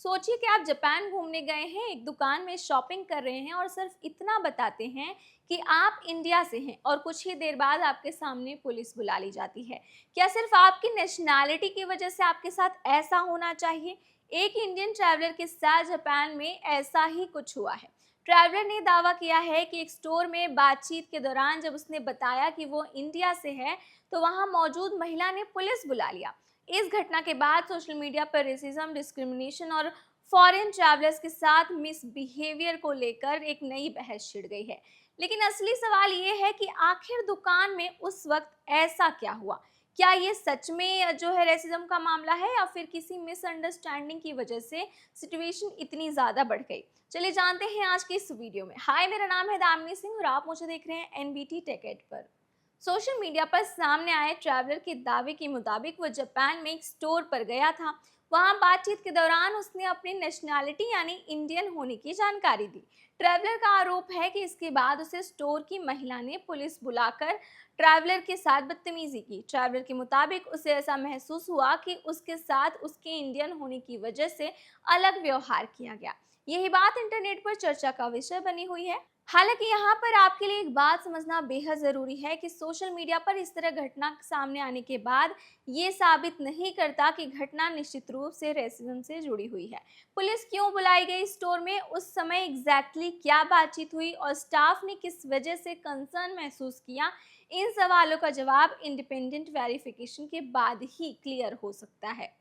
सोचिए कि आप जापान घूमने गए हैं, एक दुकान में शॉपिंग कर रहे हैं और सिर्फ इतना बताते हैं कि आप इंडिया से हैं और कुछ ही देर बाद आपके सामने पुलिस बुला ली जाती है। क्या सिर्फ आपकी नेशनैलिटी की वजह से आपके साथ ऐसा होना चाहिए? एक इंडियन ट्रैवलर के साथ जापान में ऐसा ही कुछ हुआ है। ट्रैवलर ने दावा किया है कि एक स्टोर में बातचीत के दौरान जब उसने बताया कि वो इंडिया से है, तो वहां मौजूद महिला ने पुलिस बुला लिया। इस घटना के बाद सोशल मीडिया पर रेसिज्म, डिस्क्रिमिनेशन और फॉरेन ट्रैवलर्स के साथ मिसबिहेवियर को लेकर एक नई बहस छिड़ गई है। लेकिन असली सवाल ये है कि आखिर दुकान में उस वक्त ऐसा क्या हुआ? क्या ये सच में जो है रेसिज्म का मामला है या फिर किसी मिसअंडरस्टैंडिंग की वजह से सिचुएशन इतनी ज्यादा बढ़ गई? चलिए जानते हैं आज की इस वीडियो में। हाय, मेरा नाम है दामिनी सिंह और आप मुझे देख रहे हैं एनबीटी टेक एड पर। सोशल मीडिया पर सामने आए ट्रैवलर के दावे के मुताबिक वो जापान में एक स्टोर पर गया था। वहां बातचीत के दौरान उसने अपनी नेशनैलिटी यानी इंडियन होने की जानकारी दी। ट्रैवलर का आरोप है कि इसके बाद उसे स्टोर की महिला ने पुलिस बुलाकर ट्रैवलर के साथ बदतमीजी की। ट्रैवलर के मुताबिक उसे ऐसा महसूस हुआ कि उसके साथ उसके इंडियन होने की वजह से अलग व्यवहार किया गया। यही बात इंटरनेट पर चर्चा का विषय बनी हुई है। हालांकि यहाँ पर आपके लिए एक बात समझना बेहद ज़रूरी है कि सोशल मीडिया पर इस तरह घटना सामने आने के बाद ये साबित नहीं करता कि घटना निश्चित रूप से रेसिज्म से जुड़ी हुई है। पुलिस क्यों बुलाई गई स्टोर में, उस समय एग्जैक्टली क्या बातचीत हुई और स्टाफ ने किस वजह से कंसर्न महसूस किया, इन सवालों का जवाब इंडिपेंडेंट वेरिफिकेशन के बाद ही क्लियर हो सकता है।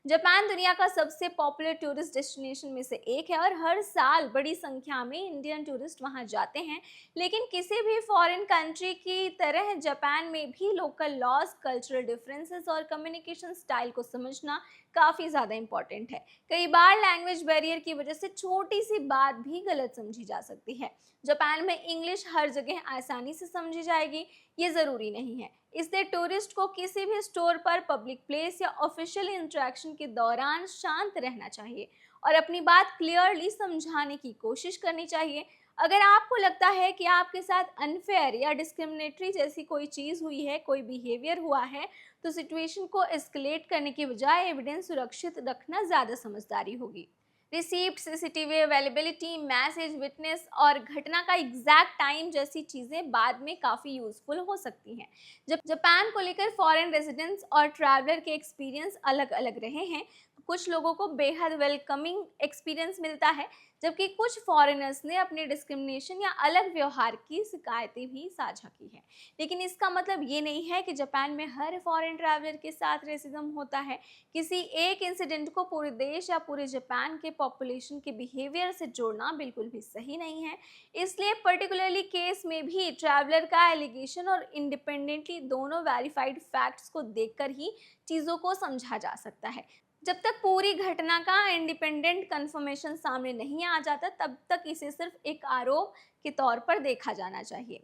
जापान दुनिया का सबसे पॉपुलर टूरिस्ट डेस्टिनेशन में से एक है और हर साल बड़ी संख्या में इंडियन टूरिस्ट वहां जाते हैं। लेकिन किसी भी फॉरेन कंट्री की तरह जापान में भी लोकल लॉज, कल्चरल डिफरेंसेस और कम्युनिकेशन स्टाइल को समझना काफ़ी ज़्यादा इंपॉर्टेंट है। कई बार लैंग्वेज बैरियर की वजह से छोटी सी बात भी गलत समझी जा सकती है। जापान में इंग्लिश हर जगह आसानी से समझी जाएगी, ये ज़रूरी नहीं है। इसलिए टूरिस्ट को किसी भी स्टोर पर, पब्लिक प्लेस या ऑफिशियल इंटरेक्शन के दौरान शांत रहना चाहिए और अपनी बात क्लियरली समझाने की कोशिश करनी चाहिए। अगर आपको लगता है कि आपके साथ अनफेयर या डिस्क्रिमिनेटरी जैसी कोई चीज़ हुई है, कोई बिहेवियर हुआ है, तो सिचुएशन को एस्केलेट करने की बजाय एविडेंस सुरक्षित रखना ज़्यादा समझदारी होगी। Receipt, CCTV availability, message, witness और घटना का एग्जैक्ट टाइम जैसी चीज़ें बाद में काफ़ी यूजफुल हो सकती हैं। जब जापान को लेकर फॉरेन रेजिडेंट्स और ट्रैवलर के एक्सपीरियंस अलग अलग रहे हैं, तो कुछ लोगों को बेहद वेलकमिंग एक्सपीरियंस मिलता है, जबकि कुछ फॉरेनर्स ने अपने डिस्क्रिमिनेशन या अलग व्यवहार की शिकायतें भी साझा की हैं। लेकिन इसका मतलब ये नहीं है कि जापान में हर फॉरेन ट्रैवलर के साथ रेसिज्म होता है। किसी एक इंसिडेंट को पूरे देश या पूरे जापान के पॉपुलेशन के बिहेवियर से जोड़ना बिल्कुल भी सही नहीं है। इसलिए पर्टिकुलरली केस में भी ट्रैवलर का एलिगेशन और इंडिपेंडेंटली दोनों वेरीफाइड फैक्ट्स को देखकर ही चीज़ों को समझा जा सकता है। जब तक पूरी घटना का इंडिपेंडेंट कंफर्मेशन सामने नहीं आ जाता, तब तक इसे सिर्फ एक आरोप के तौर पर देखा जाना चाहिए।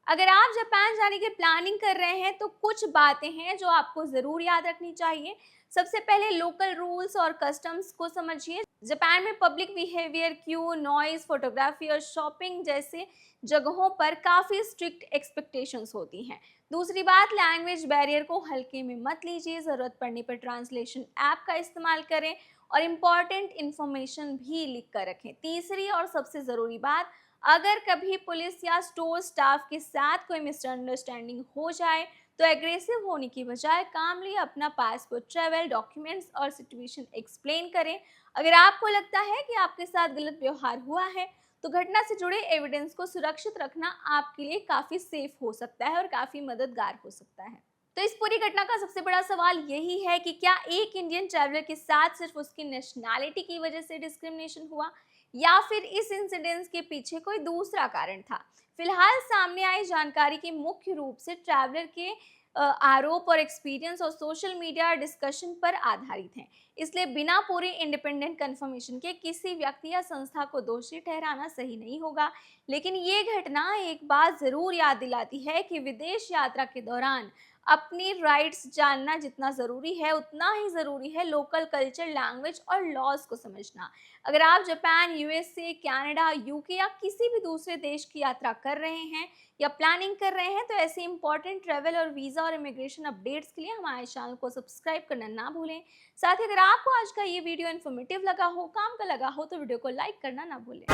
अगर आप जापान जाने की प्लानिंग कर रहे हैं तो कुछ बातें हैं जो आपको ज़रूर याद रखनी चाहिए। सबसे पहले लोकल रूल्स और कस्टम्स को समझिए। जापान में public behaviour, Q, noise, photography और शॉपिंग जैसे जगहों पर काफ़ी स्ट्रिक्ट एक्सपेक्टेशंस होती हैं। दूसरी बात, लैंग्वेज बैरियर को हल्के में मत लीजिए। ज़रूरत पड़ने पर ट्रांसलेशन ऐप का इस्तेमाल करें और इम्पॉर्टेंट इन्फॉर्मेशन भी लिख कर रखें। तीसरी और सबसे ज़रूरी बात, अगर कभी पुलिस या स्टोर स्टाफ के साथ कोई मिसअंडरस्टैंडिंग हो जाए, तो एग्रेसिव होने की बजाय कामली अपना पासपोर्ट, ट्रैवल डॉक्यूमेंट्स और सिचुएशन एक्सप्लेन करें। अगर आपको लगता है कि आपके साथ गलत व्यवहार हुआ है, तो घटना से जुड़े एविडेंस को सुरक्षित रखना आपके लिए काफ़ी सेफ हो सकता है और काफ़ी मददगार हो सकता है। तो इस पूरी घटना का सबसे बड़ा सवाल यही है कि क्या एक इंडियन ट्रैवलर के साथ सिर्फ उसकी नेशनैलिटी की वजह से डिस्क्रिमिनेशन हुआ या फिर इस इंसिडेंस के पीछे कोई दूसरा कारण था। फिलहाल सामने आई जानकारी के मुख्य रूप से ट्रैवलर के आरोप और एक्सपीरियंस और सोशल मीडिया डिस्कशन पर आधारित हैं। इसलिए बिना पूरी इंडिपेंडेंट कंफर्मेशन के किसी व्यक्ति या संस्था को दोषी ठहराना सही नहीं होगा। लेकिन ये घटना एक बात जरूर याद दिलाती है कि विदेश यात्रा के दौरान अपनी राइट्स जानना जितना ज़रूरी है, उतना ही ज़रूरी है लोकल कल्चर, लैंग्वेज और लॉज को समझना। अगर आप जापान, यूएसए, कनाडा, यूके या किसी भी दूसरे देश की यात्रा कर रहे हैं या प्लानिंग कर रहे हैं, तो ऐसे इंपॉर्टेंट ट्रैवल और वीज़ा और इमिग्रेशन अपडेट्स के लिए हमारे चैनल को सब्सक्राइब करना ना भूलें। साथ ही अगर आपको आज का ये वीडियो इन्फॉर्मेटिव लगा हो, काम का लगा हो, तो वीडियो को लाइक करना ना भूलें।